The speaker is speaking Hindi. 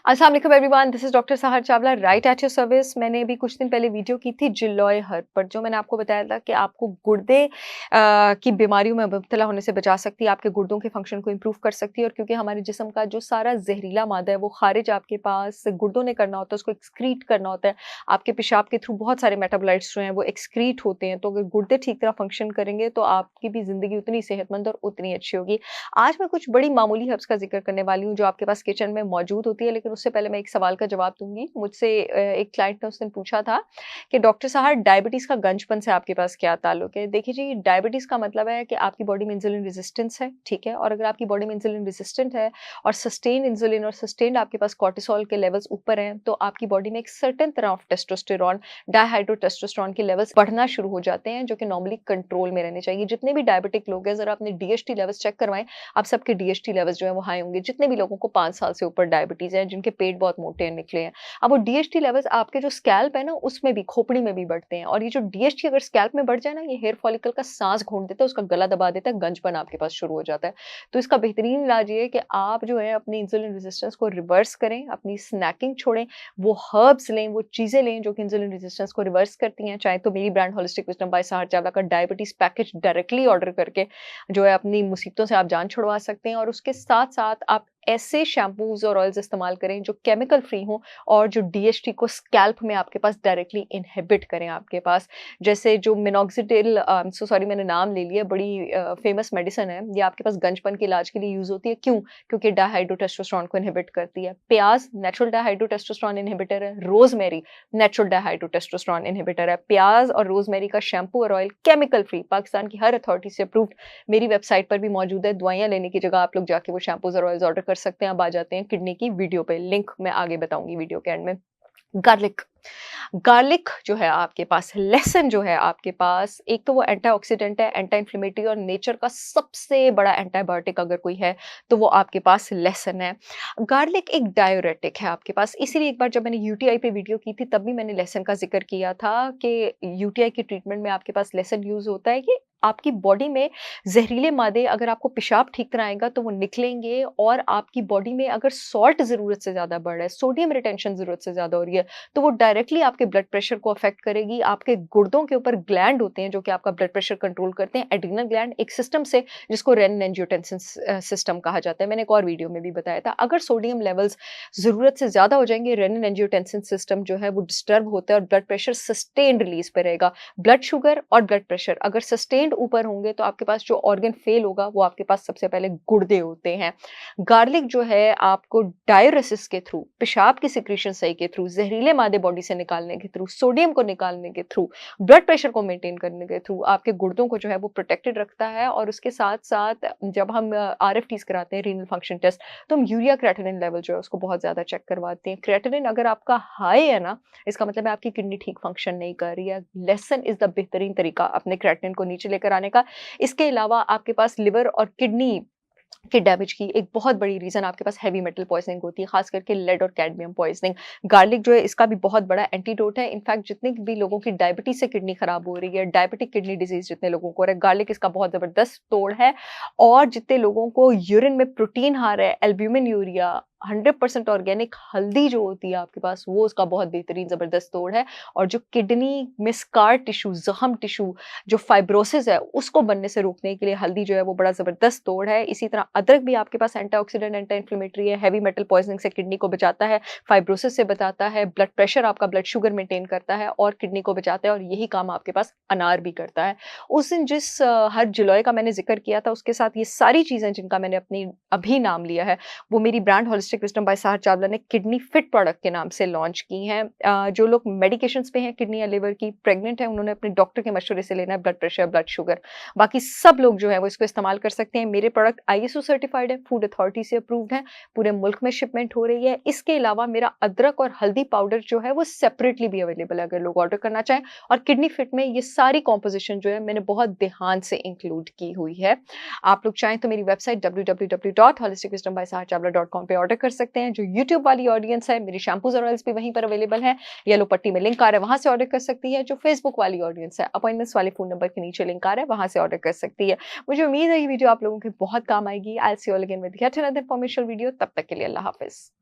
अस्सलाम वालेकुम एवरीवन, दिस इज़ डॉक्टर सहर Chawla right at your service. मैंने अभी कुछ दिन पहले वीडियो की थी जिलोय हर्ब पर, जो मैंने आपको बताया था कि आपको गुर्दे की बीमारियों में मुब्तला होने से बचा सकती है, आपके गुर्दों के फंक्शन को इम्प्रूव कर सकती है। और क्योंकि हमारे जिस्म का जो सारा जहरीला मादा है वो खारिज आपके पास गुर्दों ने करना होता है, उसको एक्सक्रीट करना होता है। आपके पेशाब के थ्रू बहुत सारे मेटाबोलाइट्स जो हैं वो एक्सक्रीट होते हैं। तो अगर गुर्दे ठीक तरह फंक्शन करेंगे तो आपकी भी ज़िंदगी उतनी सेहतमंद और उतनी अच्छी होगी। आज मैं कुछ बड़ी मामूली हर्ब्स का ज़िक्र करने वाली हूँ जो आपके पास किचन में मौजूद होती है, लेकिन उससे पहले मैं एक सवाल का जवाब दूँगी। मुझसे एक क्लाइंट ने उस दिन पूछा था कि डॉक्टर साहब, डायबिटीज़ का गंजपन से आपके पास क्या ताल्लुक है? देखिए जी, डायबिटीज़ का मतलब है कि आपकी बॉडी में इंसुलिन रेजिस्टेंस है, ठीक है? और अगर आपकी बॉडी में इंसुलिन रेजिस्टेंट है और सस्टेन्ड इंसुलिन और सस्टेन्ड आपके पास कॉर्टिसोल के लेवल्स ऊपर हैं, तो आपकी बॉडी में एक सर्टेन तरह ऑफ टेस्टोस्टेरोन, डायहाइड्रोटेस्टोस्टेरोन के लेवल्स बढ़ना शुरू हो जाते हैं, जो कि नॉर्मली कंट्रोल में रहने चाहिए। जितने भी डायबिटिक लोग हैं, ज़रा अपने डीएचटी लेवल्स चेक करवाएँ, आप सबके डीएचटी लेवल्स जो हैं वो हाई होंगे। जितने भी लोगों को 5 साल से ऊपर डायबिटीज़ है, जिनके पेट बहुत मोटे निकले हैं, अब वो डीएचटी लेवल्स आपके जो स्कैल्प है ना, उसमें भी, खोपड़ी में भी बढ़ते हैं। और ये जो डीएचटी अगर स्कैल्प में बढ़ जाए ना, ये हेयर फॉलिकल का साँस घोंट देता है, उसका गला दबा देता है, गंजपन आपके पास शुरू हो जाता है। तो इसका बेहतरीन इलाज ये है कि आप जो है अपनी इंसुलिन रेजिस्टेंस को रिवर्स करें, अपनी स्नैकिंग छोड़ें, वो हर्ब्स लें, वो चीज़ें लें जो कि इंसुलिन रेजिस्टेंस को रिवर्स करती हैं। चाहे तो मेरी ब्रांड होलिस्टिक विज़डम बाय सहर चावला का डायबिटीज़ पैकेज डायरेक्टली ऑर्डर करके जो है अपनी मुसीबतों से आप जान छुड़वा सकते हैं। और उसके साथ-साथ आप ऐसे शैम्पूज़ और ऑयल्स इस्तेमाल करें जो केमिकल फ्री हों और जो डीएचटी को स्कैल्प में आपके पास डायरेक्टली इन्हिबिट करें आपके पास। जैसे जो मिनॉक्सिडिल सो सॉरी मैंने नाम ले लिया, बड़ी फ़ेमस मेडिसिन है। ये आपके पास गंजपन के इलाज के लिए यूज़ होती है। क्यों? क्योंकि डायहाइड्रोटेस्टोस्टेरोन को इन्हिबिट करती है। प्याज़ नेचुरल डायहाइड्रोटेस्टोस्टेरोन इन्हिबिटर है। रोज़मेरी नेचुरल डायहाइड्रोटेस्टोस्टेरोन इन्हिबिटर है। प्याज़ और रोज़मेरी का शैम्पू और ऑयल केमिकल फ्री, पाकिस्तान की हर अथॉरिटी से अप्रूव्ड, मेरी वेबसाइट पर भी मौजूद है। दवाइयाँ लेने की जगह आप लोग जाके वो शैम्पूज़ और ऑयल्स ऑर्डर कर सकते हैं। अब आ जाते हैं किडनी की वीडियो पे, लिंक मैं आगे बताऊँगी वीडियो के एंड में। गार्लिक, गार्लिक जो है आपके पास, लहसुन जो है आपके पास, एक तो वो एंटीऑक्सीडेंट है, एंटी इन्फ्लेमेटरी और नेचर का सबसे बड़ा एंटीबायोटिक अगर कोई है, तो वो आपके पास लहसुन है। गार्लिक एक डायूरेटिक है आपके पास, इसीलिए एक बार जब मैंने यूटीआई पे वीडियो की थी, तब भी मैंने लहसुन का ज़िक्र किया था कि यूटीआई के ट्रीटमेंट में आपके पास लहसुन यूज़ होता है कि आपकी बॉडी में ज़हरीले मादे, अगर आपको पेशाब ठीक तरह आएगा, तो वो निकलेंगे। और आपकी बॉडी में अगर सॉल्ट ज़रूरत से ज़्यादा बढ़ रहा है, सोडियम रिटेंशन ज़रूरत से ज़्यादा हो रही है, तो वो डायरेक्टली आपके ब्लड प्रेशर को अफेक्ट करेगी। आपके गुर्दों के ऊपर ग्लैंड होते हैं जो कि आपका ब्लड प्रेशर कंट्रोल करते हैं, एड्रिनल ग्लैंड, एक सिस्टम से जिसको रेनिन एंजियोटेंसिन सिस्टम कहा जाता है। मैंने एक और वीडियो में भी बताया था। अगर सोडियम लेवल्स ज़रूरत से ज़्यादा हो जाएँगे, रेनिन एंजियोटेंसिन सिस्टम जो है वो डिस्टर्ब होता है और ब्लड प्रेशर सस्टेन्ड रिलीज़ पे रहेगा। ब्लड शुगर और ब्लड प्रेशर अगर सस्टेन्ड ऊपर होंगे, तो आपके पास जो ऑर्गन फेल होगा वो आपके पास सबसे पहले गुर्दे होते हैं। गार्लिक जो है आपको डायूरेसिस के थ्रू, पेशाब की सिक्रीशन सही के थ्रू, ज़हरीले मादे बॉडी से निकालने के थ्रू, सोडियम को निकालने के थ्रू, ब्लड प्रेशर को मेंटेन करने के थ्रू आपके गुर्दों को जो है वो प्रोटेक्टेड रखता है। और उसके साथ-साथ जब हम आरएफटीज़ कराते हैं, रीनल फंक्शन टेस्ट, तो हम यूरिया क्रेटिनिन लेवल जो है उसको बहुत ज़्यादा चेक करवाते हैं। क्रेटिनिन अगर आपका हाई है ना, इसका मतलब है आपकी किडनी ठीक फंक्शन नहीं कर रही है। लेसन इज़ द बेहतरीन तरीका अपने क्रेटिनिन को नीचे लेकर आने का। इसके अलावा आपके पास लिवर और किडनी के डैमेज की एक बहुत बड़ी रीज़न आपके पास हेवी मेटल पॉइज़निंग होती है, ख़ास करके लेड और कैडमियम पॉइज़निंग। गार्लिक जो है इसका भी बहुत बड़ा एंटीडोट है। इनफैक्ट जितने भी लोगों की डायबिटीज़ से किडनी ख़राब हो रही है, डायबिटिक किडनी डिज़ीज़ जितने लोगों को हो रहा है, गार्लिक इसका बहुत ज़बरदस्त तोड़ है। और जितने लोगों को यूरिन में प्रोटीन हार है, एल्ब्यूमिन यूरिया, 100% ऑर्गेनिक हल्दी जो होती है आपके पास, वो उसका बहुत बेहतरीन ज़बरदस्त तोड़ है। और जो किडनी में स्कार टिश्यू, ज़ख़म टिश्यू, जो फाइब्रोसिस है, उसको बनने से रोकने के लिए हल्दी जो है वो बड़ा ज़बरदस्त तोड़ है। इसी तरह अदरक भी आपके पास एंटीऑक्सीडेंट, एंटी इन्फ्लेमेटरी है, हेवी मेटल पॉइज़निंग से किडनी को बचाता है, फाइब्रोसिस से बचाता है, ब्लड प्रेशर, आपका ब्लड शुगर मेंटेन करता है और किडनी को बचाता है। और यही काम आपके पास अनार भी करता है। उस दिन जिस हर जिलोय का मैंने ज़िक्र किया था, उसके साथ ये सारी चीज़ें जिनका मैंने अपनी अभी नाम लिया है, वो मेरी ब्रांड होलिस्टिक विज़डम बाय सहर चावला ने किडनी फिट प्रोडक्ट के नाम से लॉन्च की हैं। जो लोग मेडिकेशंस पे हैं किडनी या लिवर की, प्रेग्नेंट हैं, उन्होंने अपने डॉक्टर के मशवरे से लेना है ब्लड प्रेशर, ब्लड शुगर। बाकी सब लोग जो है वो इसको इस्तेमाल कर सकते हैं। मेरे प्रोडक्ट आईएसओ सर्टिफाइड है, फूड अथॉरिटी से अप्रूव्ड है, पूरे मुल्क में शिपमेंट हो रही है। इसके अलावा मेरा अदरक और हल्दी पाउडर जो है वो सेपरेटली भी अवेलेबल है अगर लोग ऑर्डर करना चाहें। और किडनी फिट में ये सारी कॉम्पोजिशन जो है मैंने बहुत ध्यान से इंक्लूड की हुई है। आप लोग चाहें तो मेरी वेबसाइट www.holisticwisdombysaharchavla.com पे ऑर्डर कर सकते हैं। जो यूट्यूब वाली ऑडियंस है, मेरी शैम्पूज़ और ऑयल्स भी वहीं पर अवेलेबल हैं। येलो पट्टी में लिंक आ रहा है, वहाँ से ऑर्डर कर सकती है। जो फेसबुक वाली ऑडियंस है, अपॉइंटमेंट्स वाले फ़ोन नंबर के नीचे लिंक आ रहा है, वहाँ से ऑर्डर कर सकती है। मुझे उम्मीद है ये वीडियो आप लोगों के बहुत काम आएगी। I will see you all again with yet another informative video. तब तक के लिए अल्लाह हाफ़िज़।